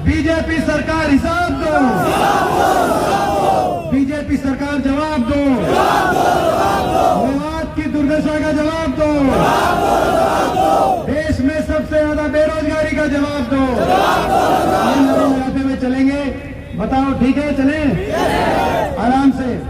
BJP सरकार हिसाब दो, बीजेपी सरकार जवाब दो, मेवात की दुर्दशा का जवाब दो, देश में सबसे ज्यादा बेरोजगारी का जवाब दो। लगाते हुए चलेंगे, बताओ ठीक है, चले आराम से।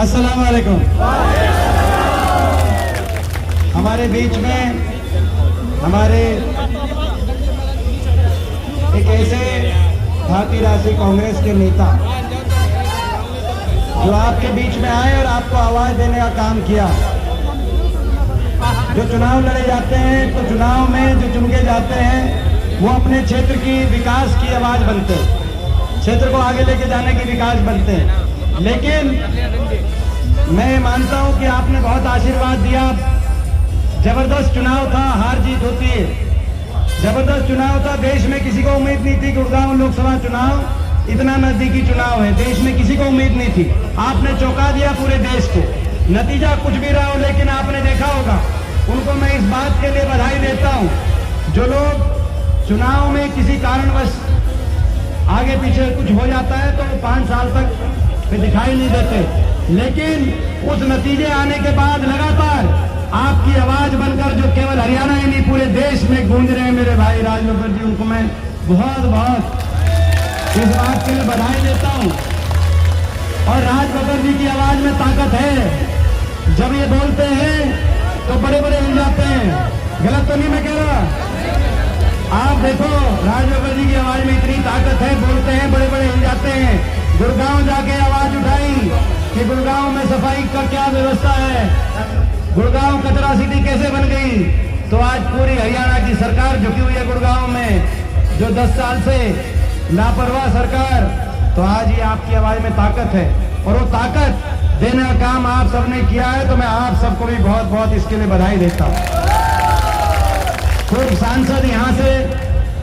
अस्सलाम वालेकुम। हमारे बीच में हमारे एक ऐसे भारतीय राष्ट्रीय कांग्रेस के नेता जो आपके बीच में आए और आपको आवाज देने का काम किया। जो चुनाव लड़े जाते हैं तो चुनाव में जो चुन के जाते हैं वो अपने क्षेत्र की विकास की आवाज बनते हैं, क्षेत्र को आगे लेके जाने की विकास बनते हैं। लेकिन मैं मानता हूं कि आपने बहुत आशीर्वाद दिया। जबरदस्त चुनाव था, हार जीत होती है, जबरदस्त चुनाव था। देश में किसी को उम्मीद नहीं थी। गुड़गांव लोकसभा चुनाव इतना नजदीकी चुनाव है, देश में किसी को उम्मीद नहीं थी। आपने चौंका दिया पूरे देश को। नतीजा कुछ भी रहा हो, लेकिन आपने देखा होगा, उनको मैं इस बात के लिए बधाई देता हूं। जो लोग चुनाव में किसी कारणवश आगे पीछे कुछ हो जाता है तो 5 साल तक फिर दिखाई नहीं देते, लेकिन उस नतीजे आने के बाद लगातार आपकी आवाज बनकर जो केवल हरियाणा ही नहीं पूरे देश में गूंज रहे हैं मेरे भाई राज बब्बर जी, उनको मैं बहुत बहुत इस बात के लिए बधाई देता हूं। और राज बब्बर जी की आवाज में ताकत है। जब ये बोलते हैं तो बड़े बड़े हिल जाते हैं। गलत तो नहीं मैं कह रहा? आप देखो, राज बब्बर जी की आवाज में इतनी ताकत है, बोलते हैं बड़े बड़े हिल जाते हैं। गुड़गांव जाके आवाज उठाई कि गुड़गांव में सफाई का क्या व्यवस्था है, गुड़गांव कचरा सिटी कैसे बन गई, तो आज पूरी हरियाणा की सरकार झुकी हुई है गुड़गांव में, जो 10 साल से लापरवाह सरकार। तो आज ये आपकी आवाज में ताकत है और वो ताकत देने का काम आप सबने किया है, तो मैं आप सबको भी बहुत बहुत इसके लिए बधाई देता हूं। खूब सांसद यहाँ से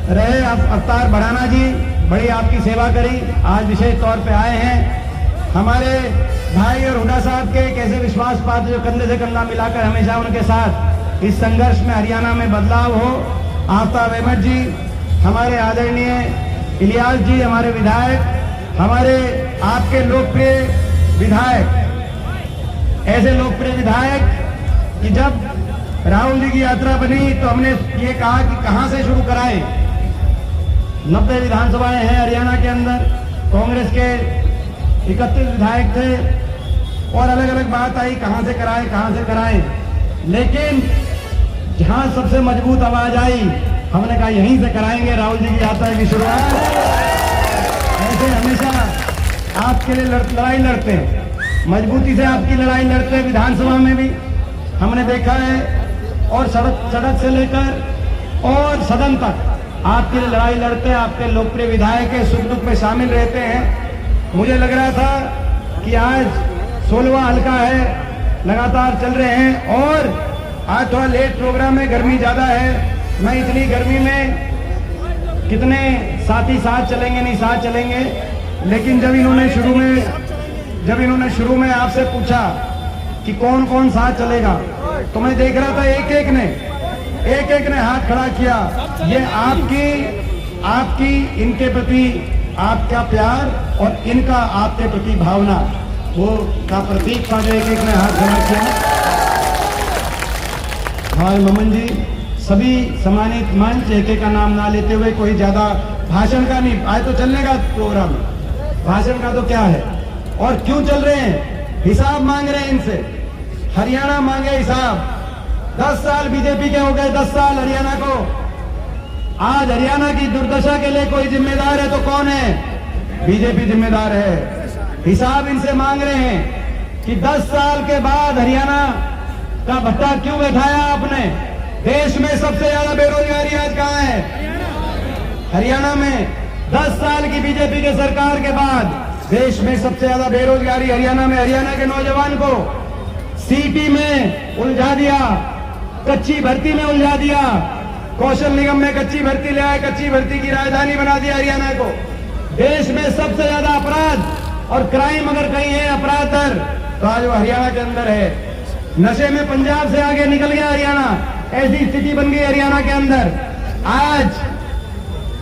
रहे, अवतार भड़ाना जी, बड़ी आपकी सेवा करी, आज विशेष तौर पे आए हैं। हमारे भाई और हुड्डा साहब के कैसे विश्वास पात्र जो कंधे से कंधा मिलाकर हमेशा उनके साथ इस संघर्ष में हरियाणा में बदलाव हो। आफ्ताब अहमद जी, हमारे आदरणीय इलियास जी, हमारे विधायक, हमारे आपके लोकप्रिय विधायक, ऐसे लोकप्रिय विधायक कि जब राहुल जी की यात्रा बनी तो हमने ये कहा कि कहां से शुरू कराएं। 90 विधानसभाएं हैं हरियाणा के अंदर, कांग्रेस के 31 विधायक थे और अलग अलग बात आई कहां से कराएं, लेकिन जहां सबसे मजबूत आवाज आई हमने कहा यहीं से कराएंगे राहुल जी की यात्रा की शुरुआत। ऐसे हमेशा आपके लिए लड़ाई लड़ते हैं, मजबूती से आपकी लड़ाई लड़ते हैं। विधानसभा में भी हमने देखा है और सड़क से लेकर और सदन तक आपके लिए लड़ाई लड़ते हैं। आपके लोकप्रिय विधायक है, सुख दुख में शामिल रहते हैं। मुझे लग रहा था कि आज 16वां हल्का है, लगातार चल रहे हैं और आज थोड़ा लेट प्रोग्राम है, गर्मी ज्यादा है। मैं इतनी गर्मी में कितने साथी साथ चलेंगे, नहीं साथ चलेंगे, लेकिन जब इन्होंने शुरू में आपसे पूछा कि कौन कौन साथ चलेगा, तो मैं देख रहा था एक एक ने हाथ खड़ा किया। ये आपकी इनके प्रति आपका प्यार और इनका आपके प्रति भावना वो का प्रतीक था जो एक ने हाथ खड़ा किया। भाई ममन जी, सभी सम्मानित मंच, एक का नाम ना लेते हुए, कोई ज्यादा भाषण का नहीं, आज तो चलने का प्रोग्राम, भाषण का तो क्या है। और क्यों चल रहे हैं? हिसाब मांग रहे हैं इनसे, हरियाणा मांगे हिसाब। 10 साल बीजेपी के हो गए, 10 साल हरियाणा को। आज हरियाणा की दुर्दशा के लिए कोई जिम्मेदार है तो कौन है? बीजेपी जिम्मेदार है। हिसाब इनसे मांग रहे हैं कि 10 साल के बाद हरियाणा का भट्टा क्यों बैठाया आपने? देश में सबसे ज्यादा बेरोजगारी आज कहां है? हरियाणा में। 10 साल की बीजेपी के सरकार के बाद देश में सबसे ज्यादा बेरोजगारी हरियाणा में। हरियाणा के नौजवान को सीटी में उलझा दिया, कच्ची भर्ती में उलझा दिया, कौशल निगम में कच्ची भर्ती ले आए, कच्ची भर्ती की राजधानी बना दिया हरियाणा को। देश में सबसे ज्यादा अपराध और क्राइम अगर कहीं है अपराध दर, तो आज वो हरियाणा के अंदर है। नशे में पंजाब से आगे निकल गया हरियाणा, ऐसी स्थिति बन गई हरियाणा के अंदर। आज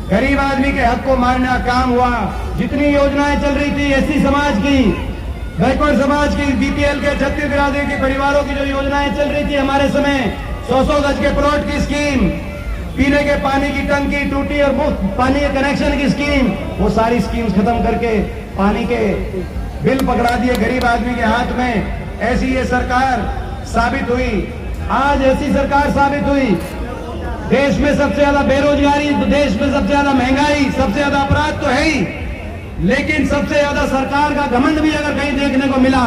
गरीब आदमी के हक को मारने का काम हुआ। जितनी योजनाएं चल रही थी एससी समाज की, बैकवर्ड समाज की, बीपीएल के 36 बिरादरी के परिवारों की जो योजनाएं चल रही थी हमारे समय, 100 गज के प्लॉट की स्कीम, पीने के पानी की टंकी टूटी और मुफ्त पानी के कनेक्शन की स्कीम, वो सारी स्कीम्स खत्म करके पानी के बिल पकड़ा दिए गरीब आदमी के हाथ में। ऐसी ये सरकार साबित हुई। आज ऐसी सरकार साबित हुई। देश में सबसे ज्यादा बेरोजगारी, देश में सबसे ज्यादा महंगाई, सबसे ज्यादा अपराध तो है ही, लेकिन सबसे ज्यादा सरकार का घमंड भी अगर कहीं देखने को मिला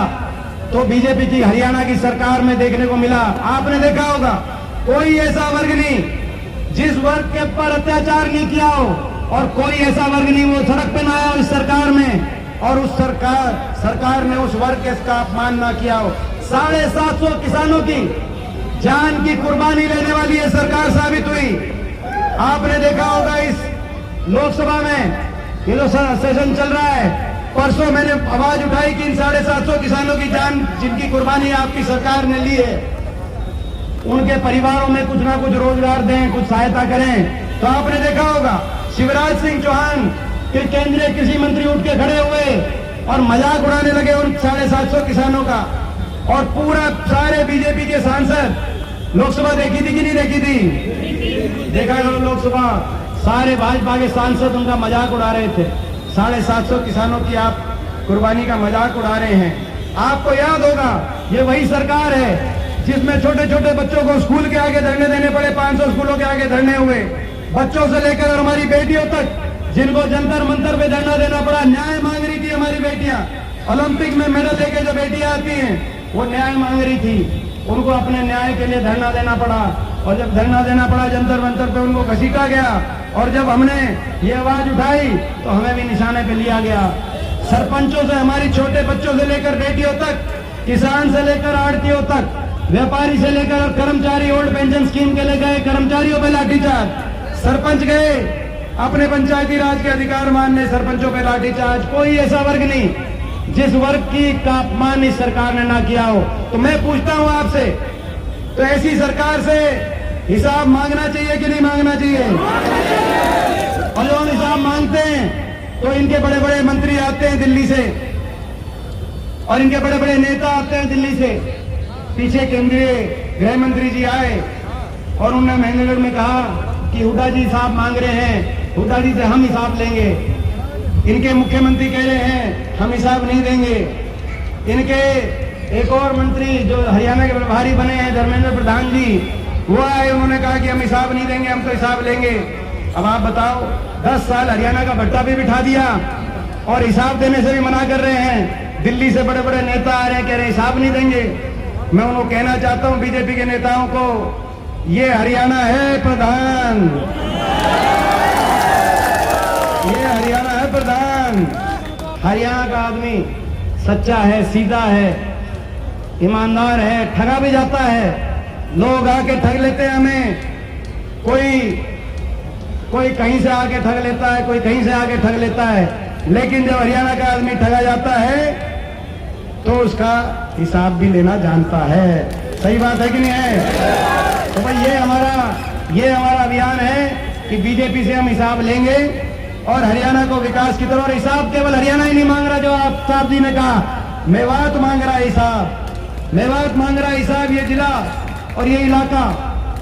तो बीजेपी की हरियाणा की सरकार में देखने को मिला। आपने देखा होगा कोई ऐसा वर्ग नहीं जिस वर्ग के ऊपर अत्याचार नहीं किया हो, और कोई ऐसा वर्ग नहीं वो सड़क पे ना आया हो इस सरकार में, और उस सरकार ने उस वर्ग के इसका अपमान ना किया हो। 750 किसानों की जान की कुर्बानी लेने वाली ये सरकार साबित हुई। आपने देखा होगा इस लोकसभा में ये जो सेशन चल रहा है, परसों मैंने आवाज उठाई कि इन 750 किसानों की जान जिनकी कुर्बानी आपकी सरकार ने ली है, उनके परिवारों में कुछ ना कुछ रोजगार दें, कुछ सहायता करें। तो आपने देखा होगा शिवराज सिंह चौहान के केंद्रीय कृषि मंत्री उठ के खड़े हुए और मजाक उड़ाने लगे उन 750 किसानों का, और पूरा सारे बीजेपी के सांसद लोकसभा देखी थी कि नहीं देखी थी? देखा करो लोकसभा, सारे भाजपा के सांसद उनका मजाक उड़ा रहे थे। 750 किसानों की आप कुर्बानी का मजाक उड़ा रहे हैं। आपको याद होगा ये वही सरकार है जिसमें छोटे छोटे बच्चों को स्कूल के आगे धरने देने पड़े, 500 स्कूलों के आगे धरने हुए, बच्चों से लेकर और हमारी बेटियों तक जिनको जंतर मंतर पे धरना देना पड़ा। न्याय मांग रही थी हमारी बेटियां, ओलंपिक में मेडल लेके जो बेटियां आती हैं वो न्याय मांग रही थी, उनको अपने न्याय के लिए धरना देना पड़ा, और जब धरना देना पड़ा जंतर मंतर पे उनको घसीटा गया, और जब हमने ये आवाज उठाई तो हमें भी निशाने पे लिया गया। सरपंचों से हमारी छोटे बच्चों से लेकर बेटियों तक, किसान से लेकर आड़तियों तक, व्यापारी से लेकर कर्मचारी, ओल्ड पेंशन स्कीम के ले गए कर्मचारियों पे लाठीचार्ज, सरपंच गए अपने पंचायती राज के अधिकार मानने, सरपंचों पे लाठीचार्ज। कोई ऐसा वर्ग नहीं जिस वर्ग की का अपमान इस सरकार ने ना किया हो। तो मैं पूछता हूं आपसे, तो ऐसी सरकार से हिसाब मांगना चाहिए कि नहीं मांगना चाहिए? और जो हम हिसाब मांगते हैं तो इनके बड़े बड़े मंत्री आते हैं दिल्ली से, और इनके बड़े बड़े नेता आते हैं दिल्ली से। पीछे केंद्रीय गृह मंत्री जी आए और उन्होंने महेंद्रगढ़ में कहा कि हुड्डा जी हिसाब मांग रहे हैं, हुड्डा जी से हम हिसाब लेंगे। इनके मुख्यमंत्री कह रहे हैं हम हिसाब नहीं देंगे। इनके एक और मंत्री जो हरियाणा के प्रभारी बने हैं धर्मेंद्र प्रधान जी, वो आए, उन्होंने कहा कि हम हिसाब नहीं देंगे, हम तो हिसाब लेंगे। अब आप बताओ, 10 साल हरियाणा का भट्टा भी बिठा दिया और हिसाब देने से भी मना कर रहे हैं। दिल्ली से बड़े बड़े नेता आ रहे हैं, कह रहे हैं हिसाब नहीं देंगे। मैं उनको कहना चाहता हूं बीजेपी के नेताओं को, ये हरियाणा है प्रधान, ये हरियाणा है प्रधान। हरियाणा का आदमी सच्चा है, सीधा है, ईमानदार है, ठगा भी जाता है। लोग आके ठग लेते हैं हमें, कोई कहीं से आके ठग लेता है, कोई कहीं से आके ठग लेता है, लेकिन जब हरियाणा का आदमी ठगा जाता है तो उसका हिसाब भी लेना जानता है। सही बात है कि नहीं है? तो भाई ये हमारा अभियान है कि बीजेपी से हम हिसाब लेंगे और हरियाणा को विकास की तरफ। और हिसाब केवल हरियाणा ही नहीं मांग रहा, जो आप साहब जी ने कहा, मेवात मांग रहा है हिसाब, मेवात मांग रहा है हिसाब। ये जिला और ये इलाका,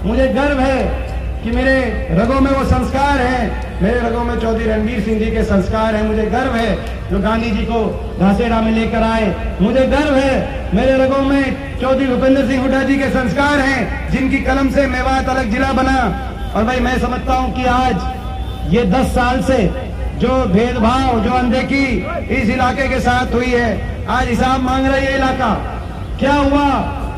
मुझे गर्व है कि मेरे रगों में वो संस्कार है, मेरे रगों में चौधरी रणवीर सिंह जी के संस्कार हैं। मुझे गर्व है जो गांधी जी को घासेड़ा में लेकर आए। मुझे गर्व है मेरे रगों में चौधरी भूपेंद्र सिंह हुड्डा जी के संस्कार हैं, जिनकी कलम से मेवात अलग जिला बना। और भाई मैं समझता हूं कि आज ये 10 साल से जो भेदभाव, जो अनदेखी इस इलाके के साथ हुई है, आज हिसाब मांग रहा है ये इलाका। क्या हुआ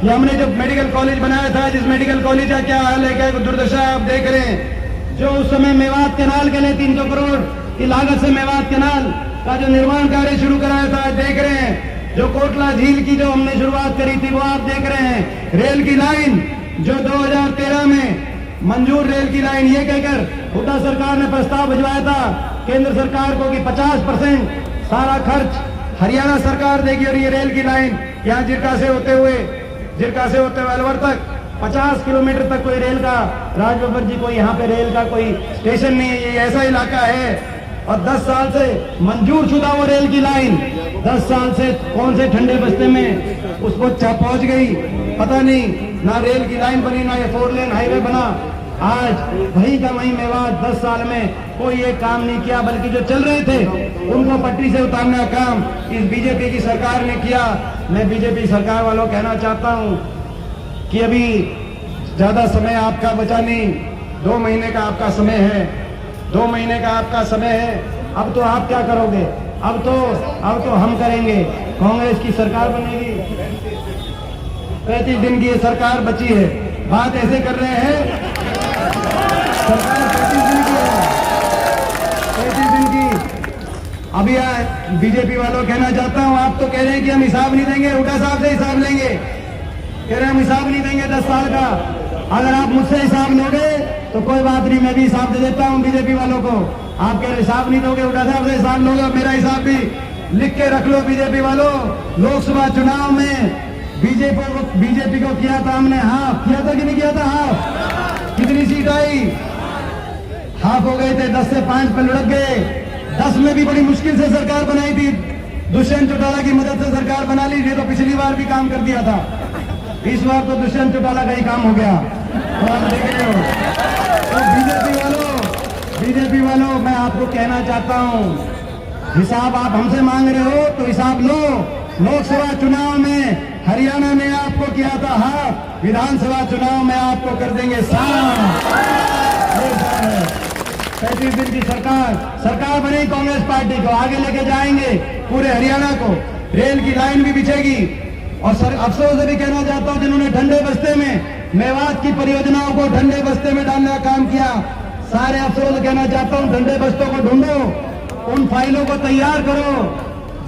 कि हमने जब मेडिकल कॉलेज बनाया था, जिस मेडिकल कॉलेज का क्या हाल है, क्या दुर्दशा आप देख रहे हैं। जो उस समय मेवात कैनाल के लिए 300 करोड़ की लागत से मेवात कैनाल का जो निर्माण कार्य शुरू कराया था, आज देख रहे हैं। जो कोटला झील की जो हमने शुरुआत करी थी वो आप देख रहे हैं। रेल की लाइन जो 2013 में मंजूर रेल की लाइन, ये कहकर हुड्डा सरकार ने प्रस्ताव भिजवाया था केंद्र सरकार को कि 50% सारा खर्च हरियाणा सरकार देगी और ये रेल की लाइन यहाँ जिरका से होते हुए अलवर तक 50 किलोमीटर तक कोई रेल का, राज बब्बर जी, कोई यहाँ पे रेल का कोई स्टेशन नहीं है, ये ऐसा इलाका है। और 10 साल से मंजूर शुदा वो रेल की लाइन 10 साल से कौन से ठंडे बस्ते में उसको पहुंच गई पता नहीं, ना रेल की लाइन बनी, ना ये 4 लेन हाईवे बना। आज वही का वही मेवात 10 साल में कोई एक काम नहीं किया, बल्कि जो चल रहे थे उनको पटरी से उतारने का काम इस बीजेपी की सरकार ने किया। मैं बीजेपी सरकार वालों को कहना चाहता हूं कि अभी ज्यादा समय आपका बचा नहीं, 2 महीने का आपका समय है, 2 महीने का आपका समय है। अब तो आप क्या करोगे? अब तो हम करेंगे। कांग्रेस की सरकार बनेगी, 35 दिन की ये सरकार बची है। बात ऐसे कर रहे हैं, सरकार 35 दिन की है, 35 दिन की। अभी बीजेपी वालों कहना चाहता हूं, आप तो कह रहे हैं कि हम हिसाब नहीं देंगे, हुड्डा साहब से हिसाब लेंगे, कह रहे हैं हम हिसाब नहीं देंगे 10 साल का। अगर आप मुझसे हिसाब लोगे तो कोई बात नहीं, मैं भी हिसाब दे देता हूं बीजेपी वालों को। आप कह रहे हिसाब नहीं दोगे, हुड्डा साहब से हिसाब लोगे, मेरा हिसाब भी लिख के रख लो बीजेपी वालों। लोकसभा चुनाव में बीजेपी को किया था हमने हाफ, किया था कि नहीं किया था हाफ? कितनी सीट आई? हाफ हो गए थे, 10 से 5 पे लुढ़क गए। 10 में भी बड़ी मुश्किल से सरकार बनाई थी, दुष्यंत चौटाला की मदद से सरकार बना ली। ये तो पिछली बार भी काम कर दिया था, इस बार तो दुष्यंत चौटाला का ही काम हो गया, तो आप देख रहे हो। तो बीजेपी वालों मैं आपको कहना चाहता हूं, हिसाब आप हमसे मांग रहे हो तो हिसाब लो। लोकसभा चुनाव में हरियाणा में आपको किया था हाफ, विधानसभा चुनाव में आपको कर देंगे साफ। 35 दिन की सरकार बनी कांग्रेस पार्टी को आगे लेके जाएंगे पूरे हरियाणा को, रेल की लाइन भी बिछेगी। और सर अफसोस से भी कहना चाहता हूं, जिन्होंने ठंडे बस्ते में मेवात की परियोजनाओं को ठंडे बस्ते में डालने का काम किया, सारे अफसरों से कहना चाहता हूं, ठंडे बस्तों को ढूंढो, उन फाइलों को तैयार करो।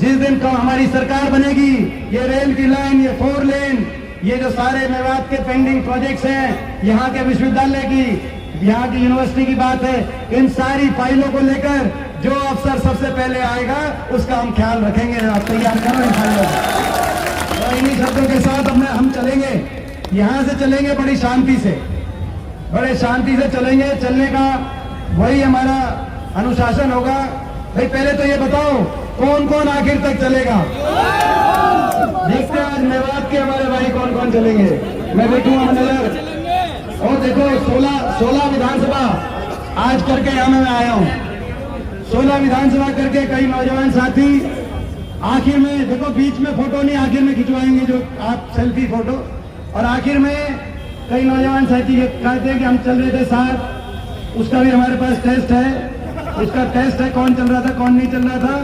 जिस दिन हमारी सरकार बनेगी, ये रेल की लाइन, ये 4 लेन, ये जो सारे मेवात के पेंडिंग प्रोजेक्ट्स हैं, यहाँ के विश्वविद्यालय की, यहाँ की यूनिवर्सिटी की बात है, इन सारी फाइलों को लेकर जो अफसर सबसे पहले आएगा उसका हम ख्याल रखेंगे। आप तैयार करो इन फाइलों को। तो इन्हीं शब्दों के साथ अब हम चलेंगे, यहां से चलेंगे बड़ी शांति से, बड़े शांति से चलेंगे। चलने का वही हमारा अनुशासन होगा। भाई पहले तो ये बताओ कौन कौन आखिर तक चलेगा? देखते हैं आज मेवात के हमारे भाई कौन कौन चलेंगे। मैं देखूंगा नजर। और देखो 16 विधानसभा आज करके यहां मैं आया हूं, 16 विधानसभा करके कई नौजवान साथी आखिर में, देखो बीच में फोटो नहीं, आखिर में खिंचवाएंगे जो आप सेल्फी फोटो। और आखिर में कई नौजवान साथी कहते हैं कि हम चल रहे थे साथ, उसका भी हमारे पास टेस्ट है, उसका टेस्ट है कौन चल रहा था कौन नहीं चल रहा था।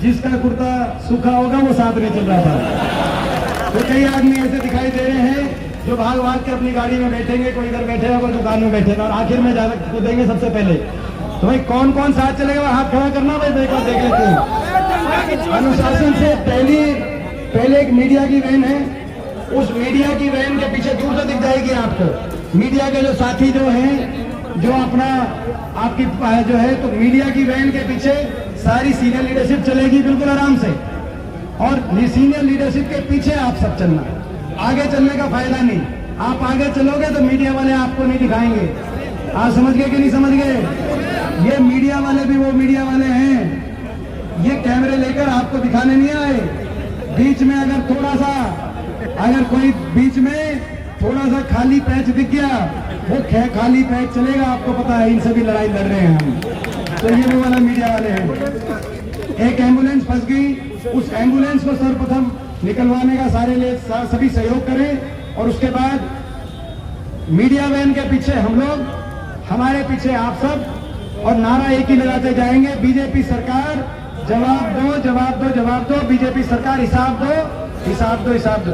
जिसका कुर्ता सूखा होगा वो साथ में चल रहा था। तो कई आदमी ऐसे दिखाई दे रहे हैं जो भाग के अपनी गाड़ी में बैठेंगे, कोई इधर बैठेगा कोई दुकान में बैठेगा, और आखिर में ज्यादा कूदेंगे सबसे पहले। तो भाई कौन कौन साथ चलेगा हाथ खड़ा करना, भाई देख लेते हैं। अनुशासन से पहले एक मीडिया की वैन है, उस मीडिया की वैन के पीछे दूर से दिख जाएगी आपको मीडिया के जो साथी जो हैं, जो अपना आपकी जो है, तो मीडिया की वैन के पीछे सारी सीनियर लीडरशिप चलेगी बिल्कुल आराम से। और सीनियर लीडरशिप के पीछे आप सब चलना, आगे चलने का फायदा नहीं। आप आगे चलोगे तो मीडिया वाले आपको नहीं दिखाएंगे। आप समझ गए कि नहीं समझ गए? ये मीडिया वाले भी वो मीडिया वाले हैं, ये कैमरे लेकर आपको दिखाने नहीं आए। बीच में अगर कोई बीच में थोड़ा सा खाली पैच दिख गया, वो खाली पैच चलेगा, आपको पता है इनसे भी लड़ाई लड़ रहे हैं हम। तो ये वो वाला मीडिया वाले हैं। एक एम्बुलेंस फंस गई, उस एम्बुलेंस को सर्वप्रथम निकलवाने का सभी सहयोग करें, और उसके बाद मीडिया वैन के पीछे हम लोग, हमारे पीछे आप सब, और नारा एक ही लगाते जाएंगे, बीजेपी सरकार जवाब दो, जवाब दो, जवाब दो, बीजेपी सरकार हिसाब दो, हिसाब दो, हिसाब दो।